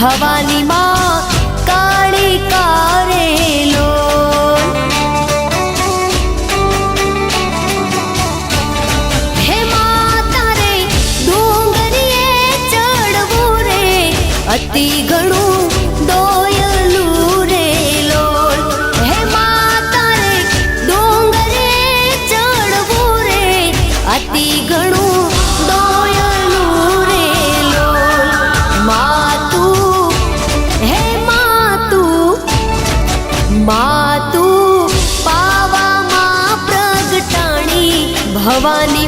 ભવાની માં કાળી કારેલો હે માતા રે ડુંગરીએ ચડવું રે અતિ ઘણું દોયલું રે લોલ હે માતા રે ડુંગરે ચડવું રે અતિ ઘણું દોયલું રે લોલ માતું હે માતું પાવામાં પ્રગટાણી ભવાની